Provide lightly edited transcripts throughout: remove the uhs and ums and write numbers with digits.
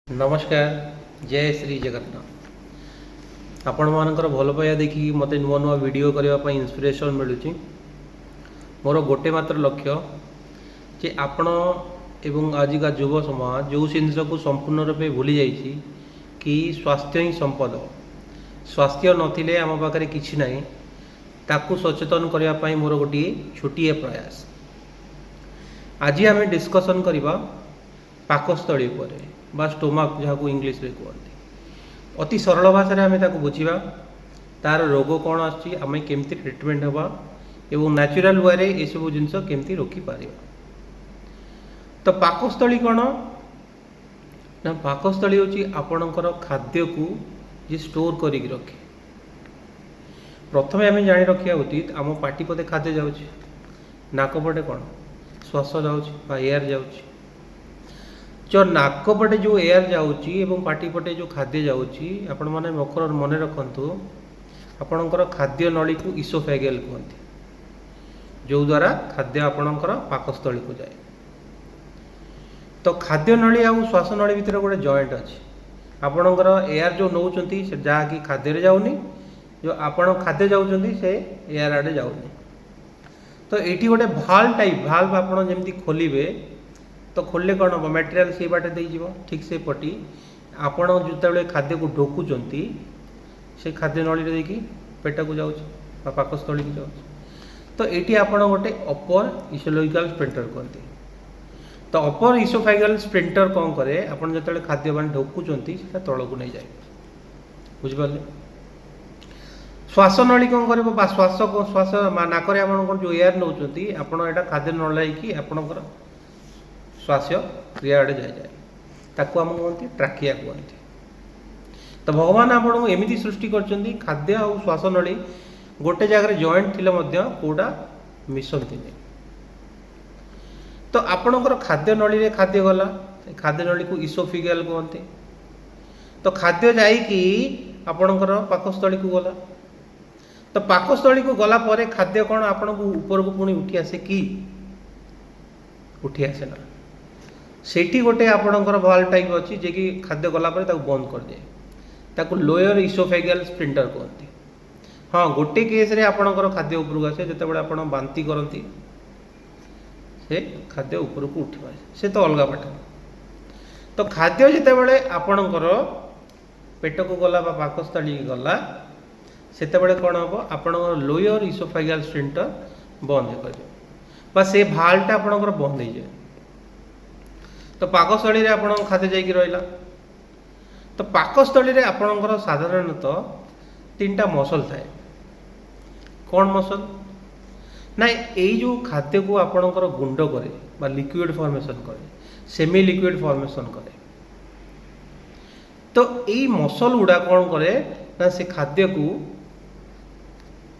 नमस्कार जय श्री जगन्नाथ। आपण मानकर भल पाया देखिए मत नुआ नुआ वीडियो करने इंस्पिरेशन मिलूँ। मोर गोटे मात्र लक्ष्य जे आपण एवं आजिका युव समाज जो जिन को संपूर्ण रूपे भूली जाइए कि स्वास्थ्य ही संपद। स्वास्थ्य नथिले आम पाखे किसी ना ताकू सचेतन करने मोर गोटे छोटिए प्रयास। आज आम डिस्कसन करवा पाकस्थली बा स्टोमक जहाँ को इंग्लीश रे कहते अति सरल भाषा आम बुझा तार रोग कौन आम केमती ट्रिटमेंट हवा एवं नेचुरल वे ये सब जिन केमती रोकीपर। तो पाकस्थली कौन ना पाकस्थली हूँ आपणकर खाद्य को जी स्टोर कर रखे। प्रथम आम जाणी रखा उचित आम पाटी पदे खाद्य जाऊँगी नाकपटे कौन श्वास जाऊँगी एयर जाऊँगी। जो नाकपटे जो एयर जाऊँगी एवं पाटी पटे जो खाद्य जाऊँगी आपण मैंने मकर मन रखु आपणकर खाद्य नली को इसोफेगल कहते जो द्वारा खाद्य आपणकर पाकस्थली को जाए। तो खाद्य नली आ श्वास नली भितर गोटे जॉइंट अच्छी आपणकर एयर जो नौ जहाँकि खाद्य जाऊनी जो आपण खाद्य जाऊँच से एयर आड़े जाऊनी। तो ये गोटे भाल्व टाइप भाल्व आपड़ जमी खोलिए तो खोलने कौन हम मटेरियल से बाटे दे ठीक से पटी आपण जो खाद्य को ढोकुंट से खाद्य नली देखिए पेट को जाऊँच पाकस्थली को जाऊँ। तो ये आप गोटे अपर इसोफेगल स्फिंक्टर कहते। तो अपर इसोफेगल स्फिंक्टर कौन करे आप जो खाद्य मान ढोकुंट से तल को नहीं जाए बुझिपारे। श्वास नली कौन कर श्वास श्वास नाक जो एयर नौ आप खाद्य नलाई आपणकर श्वास क्रिया आड़े जाए ताकू आम कहते ट्राकिया कहते। तो भगवान आपको एमती सृष्टि कर खाद्य और श्वास नली गोटे जगह जॉइंट थिले कौटा मिशंती नहीं। तो आपणकर खाद्य नली रे खाद्य गला खाद्य नली को इसोफिगल कहते। तो खाद्य जाइकी आपणकर पाकस्थली को गला। तो पाकस्थली को गला पर खाद्य कौन आपण को ऊपर को पुणी उठी आसे कि उठी आसे ना सेठी गोटे आपणकर वाल्व टाइप अच्छी जे कि खाद्य गला पर बंद कर दिए ताकू लोअर इसोफेगल स्फिंक्टर कहते। हाँ गोटे केस रे आपणकर खाद्य ऊपर आसे जिते बड़े आपण बांती करती से खाद्य ऊपर को उठवा से तो अलग पाठ। तो खाद्य जिते बड़े आपणकर पेट को गला पाकस्थली गला सेते बड़े कौन हम आपणकर लोअर इसोफेगल स्फिंक्टर बंद कर से भाल्वटा आपणकर बंद हो जाए। तो पाकस्थली रे आपण खाद्य जाइए रहा। तो पाकस्थली रे आपणकर साधारणतः तीनटा मसल थाए। कौन मसल ना यही जो खाद्य को आपणकर गुंड करे लिक्विड फॉर्मेशन करे सेमी लिक्विड फॉर्मेशन करे। तो यही मसल गुड़ा कौन करे ना से खाद्य को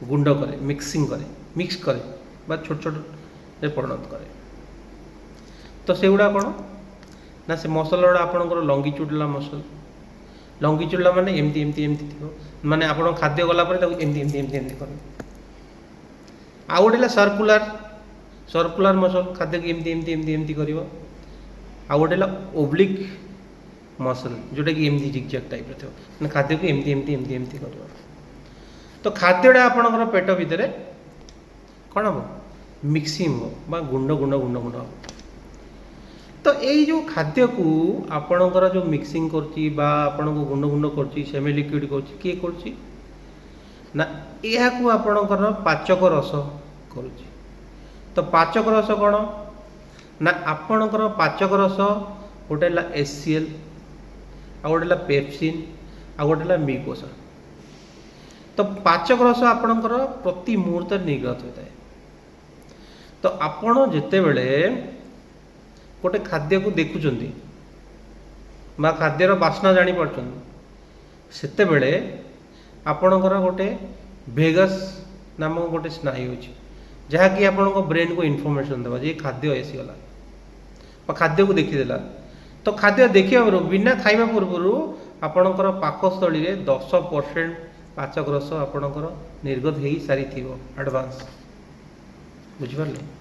गुंड करे मिक्स करे छोट छोट परिणत करे। तो से गुड़ा कौन ना से मसल गुड़ा आपणकर लंगिट्यूडल मसल लंगिट्यूडल माने एमती एमती एमती थी माने आपण खाद्य गला पर एमती एमती एमती एमती कर। आ गोटे सर्कुलर सर्कुलर मसल खाद्य को एमती एमती एमती एमती कर। आ गोटे ओब्लिक मसल जोटा कि एमती जिगजैग टाइप थो खाद्य को एमती एमती एमती एमती कर। तो खाद्यटा आपणकर पेट भितर कौन हम मिक्सिंग हम गुंड गुंड गुंड गुंड हम। तो यही जो खाद्य को आपणकर जो मिक्सिंग करची बा आपण को गुंड गुंड करची सेमी लिक्विड करची किए करची ना यह को आपणकर पाचक रस करुची। तो पाचक रस कौन ना आपणकर पाचक रस गोटे HCl आ गोटे पेप्सिन आ गोटे म्यूकोसा। तो पाचक रस आपणकर प्रति मुहूर्त निर्गत होता है। तो आपण जिते बड़े गोटे खाद्य को देखुं खाद्यर बास्ना जापर सेते बेले आपणकर गोटे भेगस नामक गोटे स्नायु अच्छी जहाँकि आपण ब्रेन को इनफॉरमेशन देवा जे खाद्य आसीगला खाद्य को देखीदेला। तो खाद्य देखिया बिना खाइबा पूर्व आपणकर पाकस्थली रे 10% पाचक रस आपणकर निर्गत हो सारी एडवांस बुझिपारे।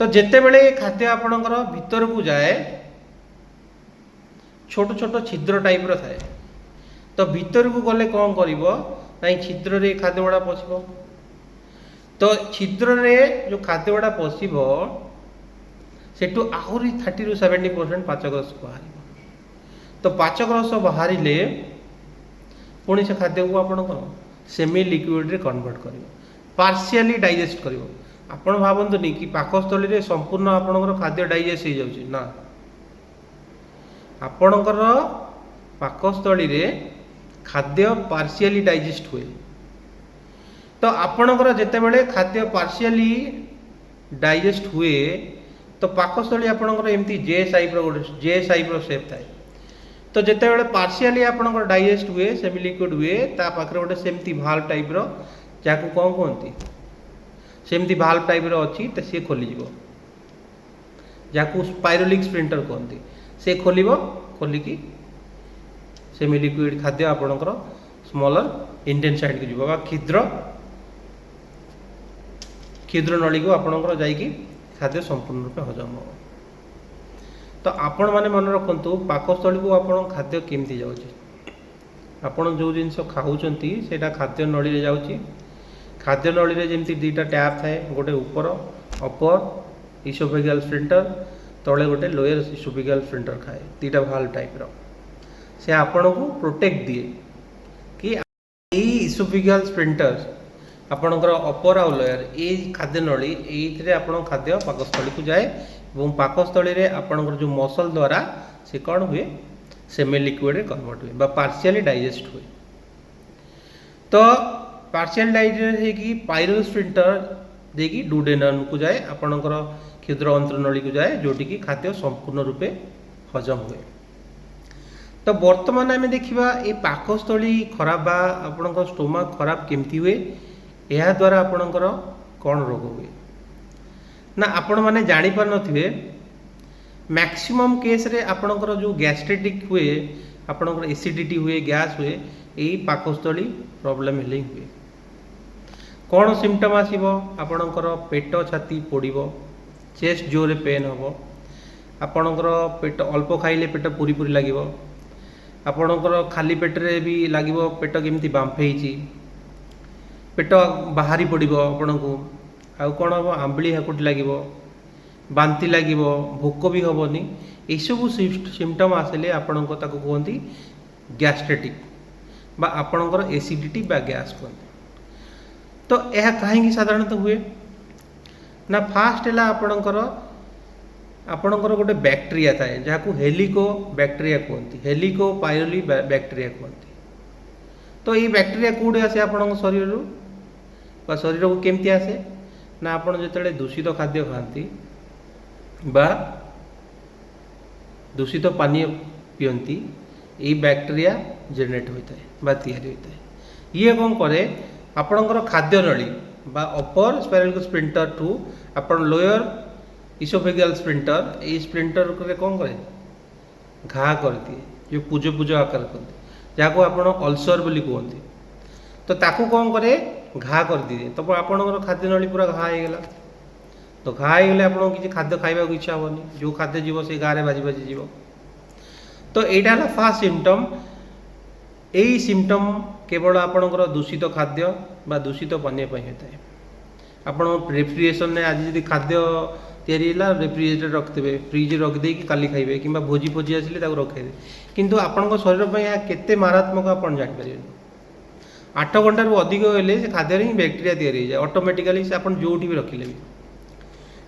तो जिते बड़े खाद्य आपणकर भीतर को जाए छोट छोट छिद्र टाइप थाए तो भीतर को गले कौन कर छिद्र रे खाद्य गुड़ा पशिब तो छिद्र रे जो खाद्य गुड़ा पशिब सेठू आहरी 30 ରୁ 70% पाचक रस बाहर तो पाचक रस बाहर पुणी से खाद्य को आपण कौन सेमी लिक्विड रे कन्वर्ट कर पार्शियली डाइजेस्ट कर आपण भावतुनि कि पाकस्थली रे संपूर्ण आपणकर खाद्य डाइजेस्ट हो जाउछि ना आपणकर पाकस्थली रे खाद्य पार्शियली डाइजेस्ट हुए तो आपणकर जेतेबेले खाद्य पार्शियली डाइजेस्ट हुए तो पाकस्थली आपणकर एमती जे टाइप रो जे टाइप रो शेप थाए तो जेतेबेले पार्शियली आपणकर डाइजेस्ट हुए सेमी लिक्विड हुए ता पाखरे गोटे सेमती भाल्व टाइप रो जाको कोन कोनती सेमती भाल्व टाइप रो अछि त से खोली जिवो जाको स्पाइरोलिक स्प्रिंटर कहते से खोलिबो खोलिकी सेमी लिक्विड खाद्य आपणकर स्मॉलर इंटेंसाइड को जीव क्षुद्र क्षुद्र नली को आपणकर जाइकी खाद्य संपूर्ण रूप हजम हो तो आपण माने मन रखंतु पाकस्थली को आपण खाद्य केमती जाउची आपण जो जिनस खाउचंती सेटा खाद्य नली रे जाउची खाद्य नली रे जेमती दुईटा टैप थाए गोटे ऊपर अपर इसोफेजियल स्फिंक्टर तले गोटे लोअर इसोफेजियल स्फिंक्टर खाए दुईटा भाल्व टाइप रो से आपण को प्रोटेक्ट दिए कि इसोफेजियल स्फिंक्टर आपणकर अपर आउ लोअर ये खाद्य नली ये आपण खाद्य पाकस्थली को जाए और पाकस्थली रे आपणकर जो मसल द्वारा से कौन हुए सेमी लिक्विड रे कन्वर्ट हुए पार्शियली डाइजेस्ट हुए तो पार्शियल डाइजेस्ट होगी पाइरल स्फिंक्टर देकी डुडेनम को जाए आपणकर क्षुद्र अंतर नली को जाए जोटी की खाद्य संपूर्ण रूपे हजम हुए तो वर्तमान आम देखा ये पाकस्थली खराब बा आपणकर स्टोमक खराब केमती हुए यह द्वारा आपणकर कौन रोग हुए ना आपण मैंने जानी पार नथिबे मैक्सिमम केस रे आपणकर जो गैस्ट्रेटिक हुए आपणकर एसिडिटी हुए गैस हुए यही पाकस्थली प्रॉब्लम हेले हुए कौन सिम्पटम आसीबो आपणकर पेट छाती पोड़िबो चेस्ट जोरे पेन हबो आपणकर पेट अल्प खाइले पेट पूरी पूरी लागिबो आपणकर खाली पेट रे भी लागिबो पेट केमती बांफेइची पेट बाहरी पड़िबो आपणको आउ कौन हम आंबली हाकुटी लगे बांति लगे भोक भी हेनी यू सिम्पटम आसिले आपण को कहते गैस्ट्रेटिक बा आपणकर एसिडिटी बा गैस कहते तो यह कहीं साधारणतः हुए ना फास्ट है आपणकर आपणकर गोटे बैक्टेरिया थाए जहाँ हेलिको बैक्टेरिया कहते हेलिको पायरोली बैक्टेरिया कहते तो ये बैक्टेरिया कौटे आसे आपण शरीर बा शरीर को केमती आसे ना आपण जो दूषित खाद्य खाती बा दूषित पानी पियंती ये बैक्टेरिया जेनेरेट होता है बा तैयारी होता है ये कौन करे आपणकर खाद्य नली बा अपर स्पाइरल स्फिंक्टर टू आपण लोअर इसोफेजियल स्फिंक्टर ये स्फिंक्टर करे कौन करे घा कर दिए जो पूज पूज आकार करते जहाँ आपण अल्सर बोली कहते तो ताकू कौन करे घा कर दिए तो आपणकर खाद्य नली पूरा घा हो गला तो घा हो गले आपको किसी खाद्य खाइबा इच्छा हेनी जो खाद्य जीव से गारे बाजी बाजी जीव तो यहाँ है फास्ट सिम्पटम यही सिम्पटम केवल आपणकर दूषित खाद्य बा दूषित पानी होता है आप रेफ्रिजरेशन में आज जब खाद्य तैयारी रेफ्रिजरेटर रखिथे फ्रिज रखिदे काली खाइबे कि भोजी फोजी आसिले रखे किंतु आपण शरीर पर यह केते मारात्मक आप जापर 8 घंटा रू अधिक हेले से खाद्य ही बैक्टेरिया तैयारी हो जाए ऑटोमेटिकली से आप जो भी रखिले भी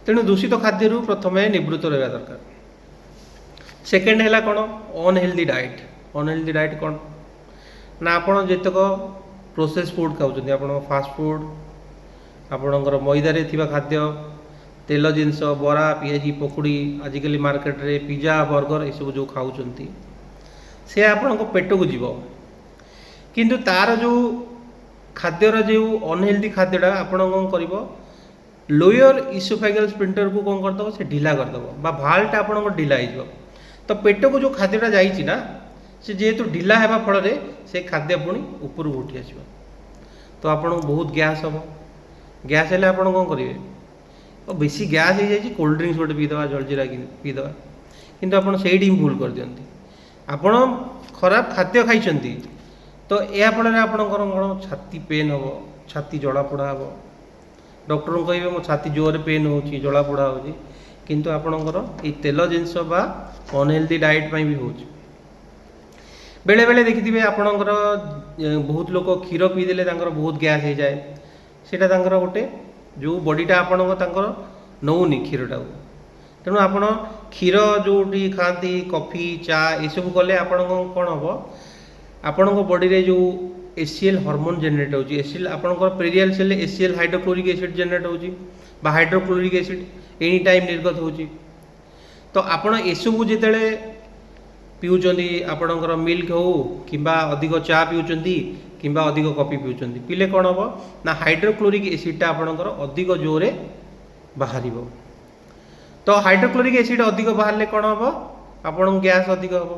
तेणु दूषित खाद्य प्रथम निवृत्त रहा दरकार सेकेंड है कौन अनहेल्दी डाएट कौन ना आपण जेतक प्रोसेस फूड खाऊँ आप फास्ट फूड आपणकर मैदारे थिबा खाद्य तेल जिनस बरा पियाजी पकुड़ी आजिकल मार्केट रे पिज्जा बर्गर ये सब जो खाऊँ से आपण पेट को जीव किंतु तार जो खाद्यर जो अनहेल्दी खाद्यटा आपण कौन कर लोअर इसोफेजियल स्फिंक्टर को कौन करदब से ढिला करदब बा भालटा आपण ढिला हो तो पेट को जो खाद्यटा जाइए ना से जेहेतु ढिला होगा फल से खाद्य पुणी ऊपर उठी आस तो आपन बहुत गैस हम गैस है आप कौन करेंगे तो बेसी गैस हो जाए कोल्ड ड्रिंक्स गोटे पीदे जलजीरा पीदे कितु आप भूल कर दिखती ଆପଣ ଖରାପ ଖାଦ୍ୟ ଖାଇଛନ୍ତି ତ ଏହା ଫଳରେ ଆପଣଙ୍କର କ'ଣ ଛାତି ପେନ୍ ହେବ, ଛାତି ଜଳାପୋଡ଼ା ହେବ। ଡକ୍ଟରଙ୍କୁ କହିବେ ମୋ ଛାତି ଜୋରରେ ପେନ୍ ହେଉଛି, ଜଳାପୋଡ଼ା ହେଉଛି, କିନ୍ତୁ ଆପଣଙ୍କର ଏଇ ତେଲ ଜିନିଷ ବା ଅନହେଲ୍ଦି ଡାଏଟ୍ ପାଇଁ ବି ହେଉଛି। ବେଳେବେଳେ ଦେଖିଥିବେ ଆପଣଙ୍କର ବହୁତ ଲୋକ କ୍ଷୀର ପିଇଦେଲେ ତାଙ୍କର ବହୁତ ଗ୍ୟାସ୍ ହେଇଯାଏ। ସେଇଟା ତାଙ୍କର ଗୋଟେ ଯେଉଁ ବଡ଼ିଟା ତାଙ୍କର ନେଉନି କ୍ଷୀରଟାକୁ। ତେଣୁ ଆପଣ କ୍ଷୀର ଯେଉଁଠି ଖାଆନ୍ତି, କଫି, ଚା ଏସବୁ କଲେ ଆପଣଙ୍କ କ'ଣ ହେବ, ଆପଣଙ୍କ ବଡ଼ିରେ ଯେଉଁ ACL ହର୍ମୋନ୍ ଜେନେରେଟ୍ ହେଉଛି, ACL ଆପଣଙ୍କର ପେରିଆଲ୍ ସେଲ୍ରେ ACL ହାଇଡ୍ରୋକ୍ଲୋରିକ୍ ଏସିଡ୍ ଜେନେରେଟ୍ ହେଉଛି ବା ହାଇଡ୍ରୋକ୍ଲୋରିକ୍ ଏସିଡ୍ ଏନି ଟାଇମ୍ ନିର୍ଗତ ହେଉଛି। ତ ଆପଣ ଏସବୁ ଯେତେବେଳେ ପିଉଛନ୍ତି, ଆପଣଙ୍କର ମିଲ୍କ ହେଉ କିମ୍ବା ଅଧିକ ଚା ପିଉଛନ୍ତି କିମ୍ବା ଅଧିକ କଫି ପିଉଛନ୍ତି, ପିଇଲେ କ'ଣ ହେବ ନା ହାଇଡ୍ରୋକ୍ଲୋରିକ୍ ଏସିଡ୍ଟା ଆପଣଙ୍କର ଅଧିକ ଜୋରରେ ବାହାରିବ। ତ ହାଇଡ୍ରୋକ୍ଲୋରିକ୍ ଏସିଡ୍ ଅଧିକ ବାହାରିଲେ କ'ଣ ହେବ, ଆପଣଙ୍କୁ ଗ୍ୟାସ୍ ଅଧିକ ହେବ।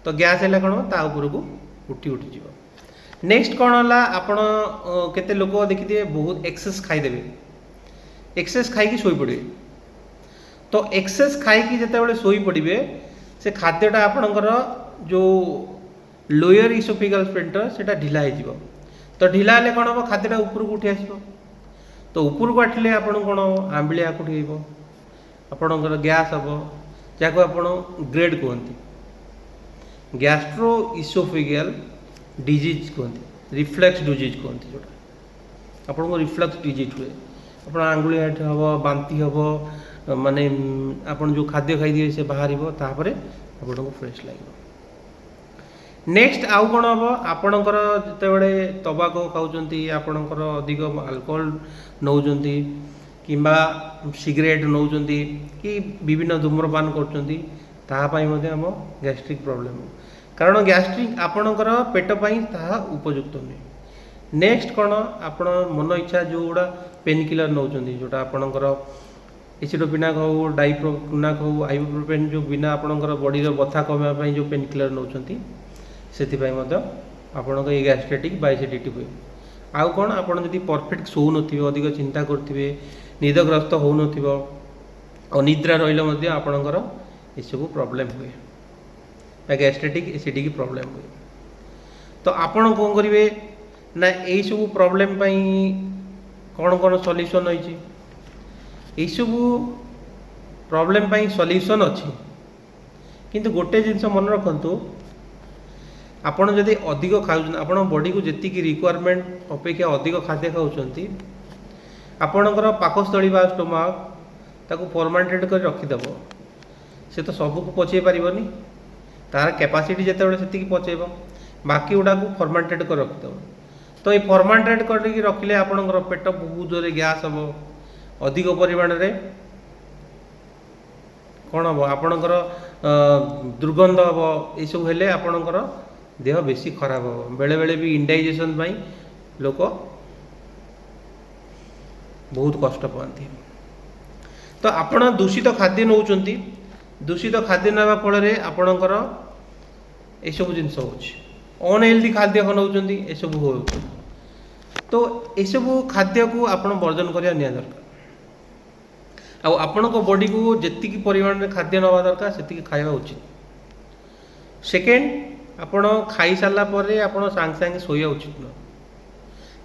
ତ ଗ୍ୟାସ୍ ହେଲେ କ'ଣ ତା ଉପରକୁ ଉଠିଯିବ। ନେକ୍ସଟ କ'ଣ ହେଲା, ଆପଣ କେତେ ଲୋକ ଦେଖିଥିବେ ବହୁତ ଏକ୍ସେସ୍ ଖାଇଦେବେ, ଏକ୍ସେସ୍ ଖାଇକି ଶୋଇପଡ଼ିବେ। ତ ଏକ୍ସେସ୍ ଖାଇକି ଯେତେବେଳେ ଶୋଇପଡ଼ିବେ, ସେ ଖାଦ୍ୟଟା ଆପଣଙ୍କର ଯେଉଁ ଲୋୟର ଇସୋଫିଗାଲ ସ୍ଫିଣ୍କ୍ଟର ସେଇଟା ଢିଲା ହେଇଯିବ। ତ ଢିଲା ହେଲେ କ'ଣ ହେବ, ଖାଦ୍ୟଟା ଉପରକୁ ଉଠି ଆସିବ। ତ ଉପରକୁ ଆସିଲେ ଆପଣଙ୍କୁ କ'ଣ ହେବ, ଆମ୍ବିଳିଆ ଆକୁଟି ହେବ, ଆପଣଙ୍କର ଗ୍ୟାସ୍ ହେବ, ଯାହାକୁ ଆପଣ ଗ୍ରେଡ୍ କୁହନ୍ତି, ଗ୍ୟାଷ୍ଟ୍ରୋ ଇସୋଫିଗାଲ ଡିଜିଜ୍ କୁହନ୍ତି, ରିଫ୍ଲେକ୍ସ ଡିଜିଜ୍ କୁହନ୍ତି, ଯେଉଁଟା ଆପଣଙ୍କୁ ରିଫ୍ଲେକ୍ସ ଡିଜିଜ୍ ହୁଏ। ଆପଣ ଆଙ୍ଗୁଳିଆ ହେବ, ବାନ୍ତି ହେବ, ମାନେ ଆପଣ ଯେଉଁ ଖାଦ୍ୟ ଖାଇଥିବେ ସେ ବାହାରିବ, ତାପରେ ଆପଣଙ୍କୁ ଫ୍ରେଶ୍ ଲାଗିବ। ନେକ୍ସଟ ଆଉ କ'ଣ ହେବ, ଆପଣଙ୍କର ଯେତେବେଳେ ତବାକ ଖାଉଛନ୍ତି, ଆପଣଙ୍କର ଅଧିକ ଆଲକୋହଲ ନେଉଛନ୍ତି କିମ୍ବା ସିଗାରେଟ୍ ନେଉଛନ୍ତି କି ବିଭିନ୍ନ ଧୂମ୍ରପାନ କରୁଛନ୍ତି, ତାହା ପାଇଁ ମଧ୍ୟ ଆମ ଗ୍ୟାଷ୍ଟ୍ରିକ୍ ପ୍ରୋବ୍ଲେମ୍, କାରଣ ଗ୍ୟାଷ୍ଟ୍ରିକ୍ ଆପଣଙ୍କର ପେଟ ପାଇଁ ତାହା ଉପଯୁକ୍ତ ନୁହେଁ। ନେକ୍ସଟ କ'ଣ, ଆପଣ ମନ ଇଚ୍ଛା ଯେଉଁଗୁଡ଼ା ପେନ୍ କିଲର ନେଉଛନ୍ତି, ଯେଉଁଟା ଆପଣଙ୍କର ଏସିଡୋଫିନାକ୍ ହେଉ, ଡାଇପ୍ରୋଫିନାକ୍ ହେଉ, ଆଇବୁପ୍ରୋଫେନ୍, ଯେଉଁ ବିନା ଆପଣଙ୍କର ବଡ଼ିର ବଥା କମାଇବା ପାଇଁ ଯେଉଁ ପେନ୍ କିଲର ନେଉଛନ୍ତି, ସେଥିପାଇଁ ମଧ୍ୟ ଆପଣଙ୍କ ଏଇ ଗ୍ୟାଷ୍ଟ୍ରେଟିକ୍ ବା ଏସିଡିଟି ହୁଏ। ଆଉ କ'ଣ, ଆପଣ ଯଦି ପରଫେକ୍ଟ ଶୋଉନଥିବେ, ଅଧିକ ଚିନ୍ତା କରୁଥିବେ, ନିଦଗ୍ରସ୍ତ ହେଉନଥିବ, ଅନିଦ୍ରା ରହିଲେ ମଧ୍ୟ ଆପଣଙ୍କର ଏସବୁ ପ୍ରୋବ୍ଲେମ୍ ହୁଏ ବା ଗ୍ୟାଷ୍ଟ୍ରେଟିକ୍ ଏସିଡିକ୍ ପ୍ରୋବ୍ଲେମ୍ ହୁଏ। ତ ଆପଣ କ'ଣ କରିବେ ନା ଏଇସବୁ ପ୍ରୋବ୍ଲେମ୍ ପାଇଁ କ'ଣ କ'ଣ ସଲ୍ୟୁସନ୍ ରହିଛି, ଏଇସବୁ ପ୍ରୋବ୍ଲେମ୍ ପାଇଁ ସଲ୍ୟୁସନ୍ ଅଛି। କିନ୍ତୁ ଗୋଟେ ଜିନିଷ ମନେ ରଖନ୍ତୁ, ଆପଣ ଯଦି ଅଧିକ ଖାଉଛନ୍ତି, ଆପଣଙ୍କ ବଡ଼ିକୁ ଯେତିକି ରିକ୍ୱାରମେଣ୍ଟ ଅପେକ୍ଷା ଅଧିକ ଖାଦ୍ୟ ଖାଉଛନ୍ତି, ଆପଣଙ୍କର ପାକସ୍ଥଳୀ ବା ଷ୍ଟୋମାକ୍ ତାକୁ ଫର୍ମାଣ୍ଟେଡ଼ କରି ରଖିଦେବ। ସେ ତ ସବୁକୁ ପଚେଇ ପାରିବନି, ତାର କ୍ୟାପାସିଟି ଯେତେବେଳେ ସେତିକି ପଚେଇବ, ବାକି ଗୁଡ଼ାକୁ ଫର୍ମାଣ୍ଟେଡ଼ କରି ରଖିଦେବ। ତ ଏଇ ଫର୍ମାଣ୍ଟେଡ଼ କରିକି ରଖିଲେ ଆପଣଙ୍କର ପେଟ ବହୁତ ଜୋରରେ ଗ୍ୟାସ୍ ହେବ, ଅଧିକ ପରିମାଣରେ କ'ଣ ହେବ, ଆପଣଙ୍କର ଦୁର୍ଗନ୍ଧ ହେବ। ଏସବୁ ହେଲେ ଆପଣଙ୍କର ଦେହ ବେଶୀ ଖରାପ ହେବ। ବେଳେବେଳେ ବି ଇନଡାଇଜେସନ୍ ପାଇଁ ଲୋକ ବହୁତ କଷ୍ଟ ପାଆନ୍ତି। ତ ଆପଣ ଦୂଷିତ ଖାଦ୍ୟ ନେଉଛନ୍ତି, ଦୂଷିତ ଖାଦ୍ୟ ନେବା ଫଳରେ ଆପଣଙ୍କର ଏସବୁ ଜିନିଷ ହେଉଛି। ଅନହେଲ୍ଦି ଖାଦ୍ୟ ନେଉଛନ୍ତି, ଏସବୁ ହେଉଛି। ତ ଏସବୁ ଖାଦ୍ୟକୁ ଆପଣ ବର୍ଜନ କରିବା ନିହାତି ଦରକାର। ଆଉ ଆପଣଙ୍କ ବଡ଼ିକୁ ଯେତିକି ପରିମାଣରେ ଖାଦ୍ୟ ନେବା ଦରକାର ସେତିକି ଖାଇବା ଉଚିତ। ସେକେଣ୍ଡ, ଆପଣ ଖାଇସାରିଲା ପରେ ଆପଣ ସାଙ୍ଗେ ସାଙ୍ଗେ ଶୋଇବା ଉଚିତ ନୁହଁ।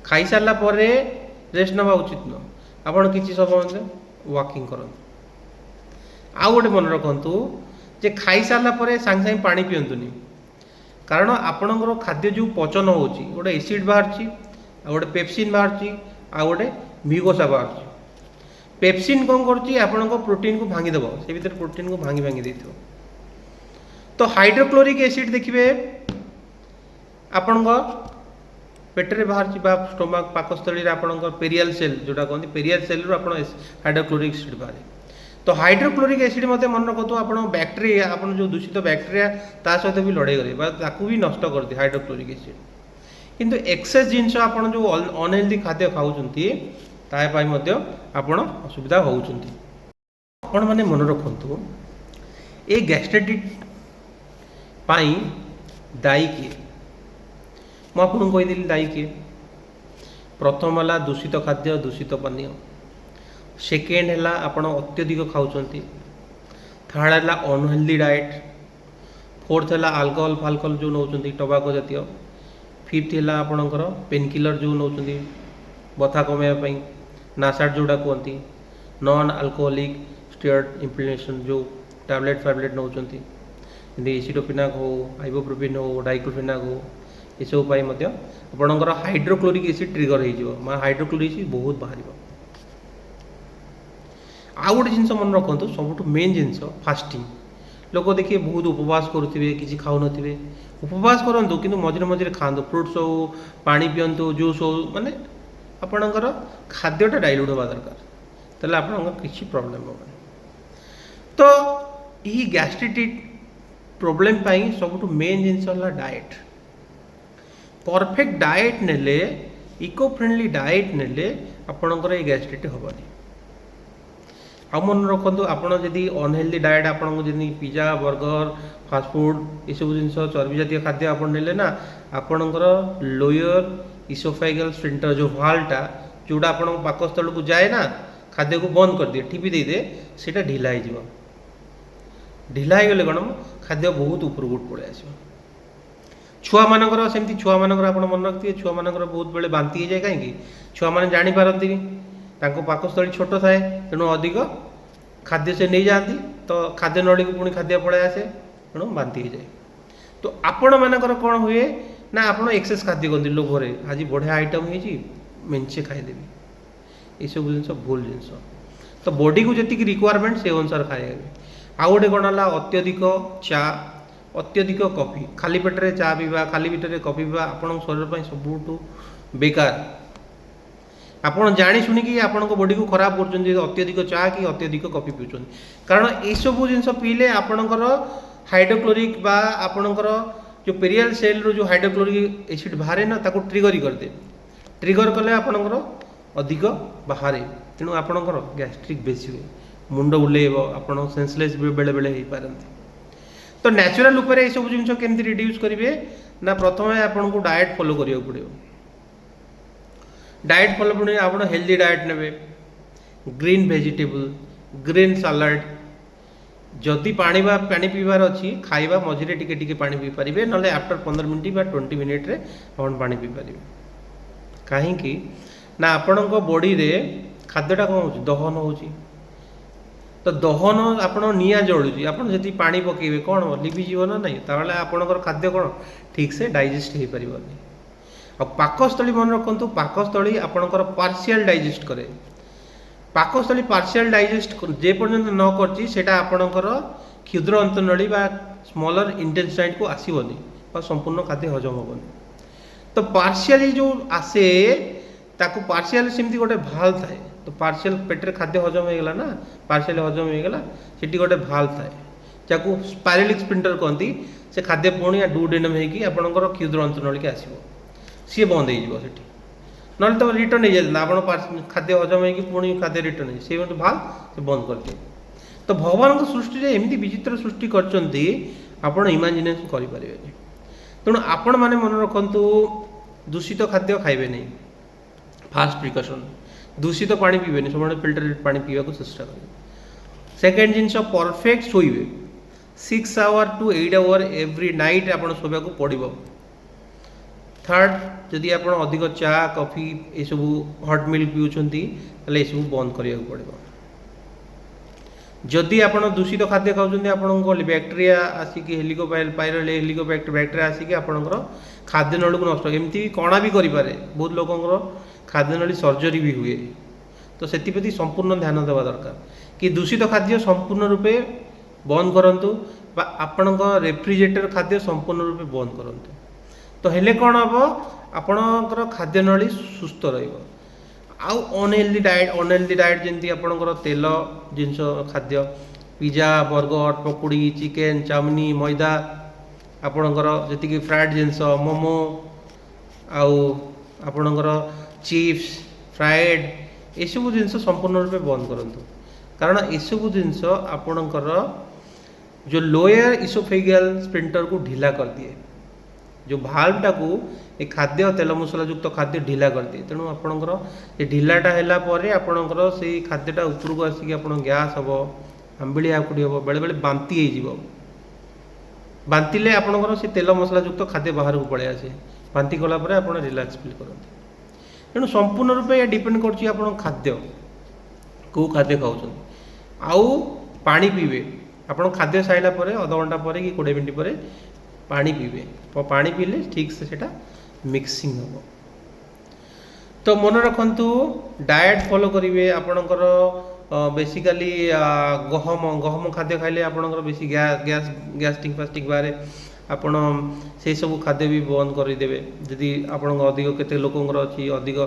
ଖାଇସାରିଲା ପରେ ରେଷ୍ଟ ନେବା ଉଚିତ ନୁହଁ। ଆପଣ କିଛି ସମୟ ୱାକିଂ କରନ୍ତୁ। ଆଉ ଗୋଟେ ମନେ ରଖନ୍ତୁ ଯେ ଖାଇସାରିଲା ପରେ ସାଙ୍ଗେ ସାଙ୍ଗେ ପାଣି ପିଅନ୍ତୁନି, କାରଣ ଆପଣଙ୍କର ଖାଦ୍ୟ ଯେଉଁ ପଚନ ହେଉଛି, ଗୋଟେ ଏସିଡ୍ ବାହାରୁଛି, ଆଉ ଗୋଟେ ପେପ୍ସିନ୍ ବାହାରୁଛି, ଆଉ ଗୋଟେ ମ୍ୟୁକୋସା ବାହାରୁଛି। ପେପ୍ସିନ୍ କ'ଣ କରୁଛି, ଆପଣଙ୍କ ପ୍ରୋଟିନ୍କୁ ଭାଙ୍ଗିଦେବ, ସେ ଭିତରେ ପ୍ରୋଟିନ୍କୁ ଭାଙ୍ଗି ଦେଇଥିବ। ତ ହାଇଡ୍ରୋକ୍ଲୋରିକ୍ ଏସିଡ୍ ଦେଖିବେ ଆପଣଙ୍କ ପେଟରେ ବାହାରୁଛି ବା ଷ୍ଟୋମାକ୍ ପାକସ୍ଥଳୀରେ ଆପଣଙ୍କ ପେରିଆଲ୍ ସେଲ୍, ଯେଉଁଟା କହନ୍ତି ପେରିଆଲ୍ ସେଲ୍ରୁ ଆପଣ ହାଇଡ୍ରୋକ୍ଲୋରିକ୍ ଏସିଡ୍ ବାହାରେ। ତ ହାଇଡ୍ରୋକ୍ଲୋରିକ୍ ଏସିଡ୍ ମଧ୍ୟ ମନେ ରଖନ୍ତୁ, ଆପଣ ବ୍ୟାକ୍ଟେରିଆ, ଆପଣ ଯେଉଁ ଦୂଷିତ ବ୍ୟାକ୍ଟେରିଆ ତା ସହିତ ବି ଲଢ଼େଇ କରିବେ ବା ତାକୁ ବି ନଷ୍ଟ କରିଦିଏ ହାଇଡ୍ରୋକ୍ଲୋରିକ୍ ଏସିଡ୍। କିନ୍ତୁ ଏକ୍ସେସ୍ ଜିନିଷ ଆପଣ ଯେଉଁ ଅନହେଲ୍ଦି ଖାଦ୍ୟ ଖାଉଛନ୍ତି, ତା ପାଇଁ ମଧ୍ୟ ଆପଣ ଅସୁବିଧା ହେଉଛନ୍ତି। ଆପଣମାନେ ମନେ ରଖନ୍ତୁ, ଏ ଗ୍ୟାଷ୍ଟ୍ରାଇଟିସ୍ ପାଇଁ ଦାୟୀ କିଏ? ମୁଁ ଆପଣଙ୍କୁ କହିଦେଲି ଦାୟୀ କିଏ। ପ୍ରଥମ ହେଲା ଦୂଷିତ ଖାଦ୍ୟ, ଦୂଷିତ ପାନୀୟ। ସେକେଣ୍ଡ ହେଲା ଆପଣ ଅତ୍ୟଧିକ ଖାଉଛନ୍ତି। ଥାର୍ଡ଼ ହେଲା ଅନହେଲ୍ଦି ଡାଏଟ୍। फोर्थ है आल्कोहल फाल्कोहल जो नौ टबाको जातीय। फिफ्थ है आपणकर पेनकिलर जो नौ बथा कमाइवाई नासाड जोड़ा कहती नॉन अल्कोहलिक स्टेरॉइड इम्प्लिमेंटेशन जो टैबलेट फैबलेट नौ एसिडोफिनाक हो आइबुप्रोफेन हो डाइक्लोफेनाक हो ये सब आपणकर हाइड्रोक्लोरिक एसिड ट्रिगर हो हाइड्रोक्लोरिक एसिड बहुत बाहर। आउ गोटे जिन मन रखु सब मेन जिन फास्टिंग लोक देखिए बहुत उपवास करुवे कि खाऊ थे उपवास करूँ कि मझे मझे खातु फ्रुट्स हो पानी पिंतु जूस हो माने आपणकर खाद्यटा डाइल्यूट हवा दरकार तेल आप किसी प्रॉब्लम हो। तो यही गैस्ट्रिटिट प्रॉब्लम सब मेन जिन डाएट परफेक्ट डाएट नेले इको फ्रेंडली डाएट नेले आपणकर ये गैस्ट्रिट हेनी। आ मन रखु आपड़ जदि अनहेल्दी डाएट आपको जमी पिज्जा बर्गर फास्टफुड ये सब जिन चर्बी जातीय खाद्य आप ना आपणकर लोअर इसोफेगल स्फिंक्टर जो वाल्वटा जोड़ा आप पाकस्थल को जाए ना खाद्य को बंद कर दिए टीपी दे दे सीटा ढिला हो ढिला हो गले कौन खाद्य बहुत ऊपर गुट पड़े आस छुआ मानकर सेमती छुआ मानकर आप मन रखिए छुआ मानकर बहुत बेले बांति हो जाए कहीं छुआ मैंने जापारती पाकस्थली छोट थाए तेणु अधिक खाद्य से नहीं जाती तो खाद्य नड़ी को पुणी खाद्य पड़े आसे तेणु बांति हो जाए। तो आपण मानकर कौन हुए ना आप एक्सेस खाद्य करते लोभरे आज बढ़िया आइटम हो मेंचे खाईदेवी ये सब जिन भूल जिन तो बॉडी को जी रिक्वायरमेंट से अनुसार खाए। आउ गोटे कौन है अत्यधिक चा अत्यधिक कॉफी खाली पेटे चा पीवा खाली पेटे कॉफी पीवा आपण शरीर सबुठ बेकार आपड़ जाणी शुणिकी आपण बॉडी को खराब कर अत्यधिक चा कि अत्यधिक कॉफी पीछे कारण ये सब जिन पीले आपणकर हाइड्रोक्लोरिक बा आपणकर जो पेरियल सेल रो जो हाइड्रोक्लोरिक एसिड बाहर ना ताको ट्रिगर करदे ट्रिगर कले आपणकर अधिक बाहर तेणु आपणकर गैस्ट्रिक बेसी हुए मुंड बुलेब आपड़ सेंसलेस बेले बेले हो पारती। तो नेचुरल उपर ये सब जिन केमती रिड्यूस करेंगे ना प्रथम आपन को डाएट फॉलो करिया पड़ो डाएट फॉलो पड़े आप हेल्दी डाएट ने ग्रीन वेजिटेबल ग्रीन सलाड जदि पानी पीबार अच्छी खाइबा मझे टिके पानी पी पारे ना आफ्टर 15 मिनट बा 20 मिनिट रे आप पानी पी पारे कहीं ना आपण बॉडी रे खाद्यटा कौन हो दहन हो तो दहन आपण निआ जलुची आप पानी पकेबे कौन लिभिजीव ना नहीं ताले आपणकर खाद्य कौन ठीक से डाइजेस्ट हो पारनी। आ पाकस्थली मन रखु पाकस्थली आपणकर पार्शियल डाइजेस्ट करे पाकस्थली पार्शियल डाइजेस्ट जे पर्यंत न करची सेटा आपणकर क्षुद्र अंतनली बा स्मॉलर इंटेस्टाइन को आसीबनी बा संपूर्ण खाद्य हजम होबनी। तो पार्शियली जो आसे ताकू पार्शियल सेमती गोटे भाल थाए तो पार्शियल पेटर खाद्य हजम हो गला ना पार्शियल हजम हो गला सेठी गोटे भाल थाए जाकू स्पाइरलिक स्पिंटर कहती से खाद्य पुणी डूडेनम होगी आपणकर क्षुद्र अंतनली के आसीबो सी बंद हो सेठी ना तो रिटर्न हो जाता आप खाद्य हजम हो पुणी खाद्य रिटर्न हो सी भाल से बंद कर दिए। तो भगवान सृष्टि एमती विचित्र सृष्टि कर इमाजिनेसन करें तेणु आपण मैंने मन रखु दूषित खाद्य खाइबे नहीं फास्ट प्रिकसन दूषित पानी पीबे सब फिल्टर पानी पीवा को चेष्टा करें। सेकेंड जिन परफेक्ट शोबे 6 hour to 8 hour every night आप शोवा को पड़ो। थर्ड जदि आप अधिक चा कॉफी ये सब हट मिल्क पीउछंती ताले ये सब बंद करिया पड़ो। जदि आप दूषित खाद्य खाऊँ आपको बैक्टेरिया आसिक हेलिकोपाइरल बैक्टेरिया आसिक आपंकर खाद्य नली को नष्ट एमती कणा भी करें बहुत लोकंर खाद्य नली सर्जरी भी हुए। तो से संपूर्ण ध्यान देवा दरकार कि दूषित खाद्य संपूर्ण रूपे बंद करूँ आपण रेफ्रिजरेटर खाद्य संपूर्ण रूपे बंद करूँ। तो हेले कौन हम आपणकर खाद्य नली सुस्थ आउ अनहेल्दी डाएट जमी आपणकर तेल जिनस खाद्य पिज्जा बर्गर पकुड़ी चिकेन चाउमिन मैदा आपणकर जी फ्राइड जिनस मोमो आउ आपणकर चिप्स फ्राइड ये सब जिनस संपूर्ण रूपे बंद करूँ कारण ये सब जिनस आपणकर जो लोअर इसोफेगियल स्फिंक्टर को ढीला कर दिए जो भाल्वटा को ये खाद्य तेल मसला युक्त खाद्य ढीला कर दिए तेणु आपणकर ये ढिलाटा है आपणकर से खाद्यटा उपरको आसिक आप गैस हम आंबिलिया आकुड़ी हम बेले बेले बांति हो बांतिले आपणकर से तेल मसला युक्त खाद्य बाहर को पड़े आसे बांति कलापर आप रिलैक्स फिल करते तेणु संपूर्ण रूपे या डिपेंड कर खाद्य कौ खाद्य खाऊँ आउ पानी पीबे आप खाद्य साइला अध घंटा पर कि 20 मिनट पर पानी पीबे पानी पीले ठीक से सेटा मिक्सिंग हम तो मन रखु डाएट फॉलो करेंगे आपणकर बेसिकली गहम गहम खाद्य खाइले आपणकर बेसी गैस गैस्ट्रिक फास्टिक बारे आपण से सब खाद्य भी बंद करदेवे जदि आप अधिक केते लोकंर अच्छी अधिक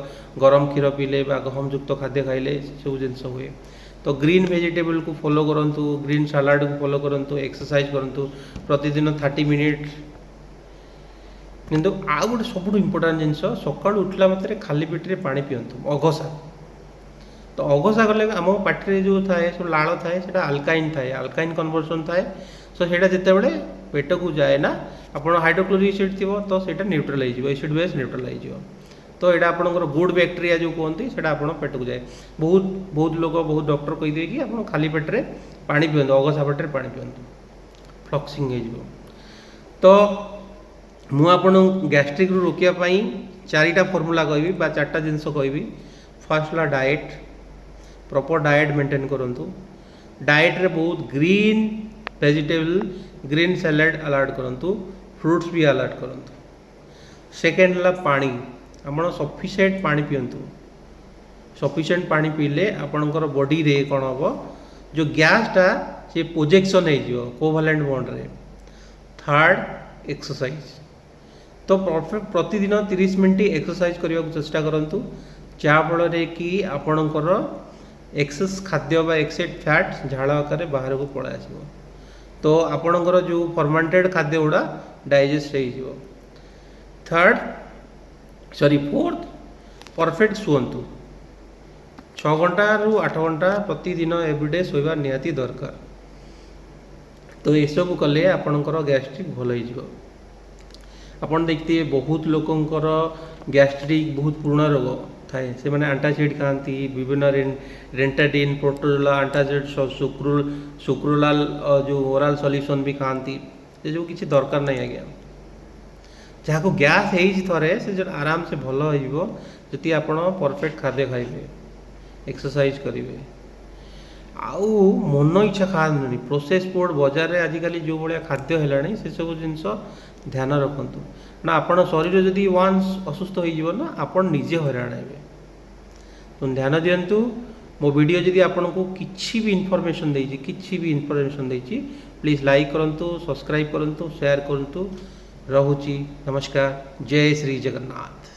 गरम क्षीर पीले गहम युक्त खाद्य खाइले सब जिनस हुए तो ग्रीन वेजिटेबल को फॉलो करंतु ग्रीन सलाड को फॉलो करंतु एक्सरसाइज करंतु प्रतिदिन 30 मिनिट किंतु आउ गोटे सब इम्पोर्टाट जिनस सका उठला मात्रे खाली पेट रे पानी पियंतु अघसा तो अघसा गले आम पाटे जो थाए सब लाड़ थाए से आल्काइन थाए आल्काइन कन्वर्सन थाए सो से जिते पेट को जाए ना आप हाइड्रोक्लोरिक एसिड थी तो से न्यूट्रलाइज एसिड बेस न्यूट्रलाइज तो यहाँ आपंकर गुड बैक्टेरिया जो कहते हैं आप पेट को जाए बहुत बहुत लोग बहुत डॉक्टर कहीदे कि आप खाली पेट्रे पानी पिंतु अघसा पेट्रे पानी पिंतु फ्लक्सिंग हो तो मुझे गैस्ट्रिक रू रोकने 4टा फर्मूला कहबी 4टा जिनस कहबी फर्स्ट है डाएट प्रॉपर डाएट मेंटेन करंतु डाएट रे बहुत green vegetable green salad allowed करंतु फ्रूट्स भी अलाउड करंतु सेकेंड है पानी आप सफिशिएंट पानी पियंतु सफिशिएंट पानी पीले आपणकर बॉडी रे कौन हम जो गैसटा से प्रोजेक्शन हो कोवैलेंट बॉन्ड रे थर्ड एक्सरसाइज तो प्रतिदिन 30 मिनट एक्सरसाइज करने को चेष्टा करंतु जहाँफल कि आपणकर एक्सेस खाद्य बा एक्सेड फैट झाड़ आकार बाहर को पड़ा आसो तो आपणकर जो फर्मेंटेड खाद्य गुड़ा डाइजेस्ट हो फोर्थ परफेक्ट शुंतु 6 घंटा रु 8 घंटा प्रतिदिन एवरीडे शोवा निहाती दरकार तो ये सब कले आपणकर गैस्ट्रिक भल हो आपन देखते बहुत लोकंकर गैस्ट्रिक बहुत पुराना रोग थाए से मैंने आंटासिड खाती विभिन्न रेंटाडिन प्रोटोजोला आंटासिड सुक्रोलाल जो ओराल सॉल्यूशन भी खाती से जो किसी दरकार नहीं आज्ञा जहाँ को गैस थे से जो आराम से भल होती आप परफेक्ट खाद्य खाइबे एक्सरसाइज करेंगे आउ मन इच्छा खानी प्रोसेस फूड बाजार में आजिकल जो भाया खाद्य है से सब जिनस ध्यान रखु ना आपण शरीर जदि वान्स असुस्थ हो ना आपण निजे हैरान हे तो ध्यान दिंतु मो वीडियो जदि आपन को किसी भी इनफॉरमेशन देछि प्लीज लाइक करंतु सब्सक्राइब करंतु शेयर करंतु रहुची नमस्कार जय श्री जगन्नाथ।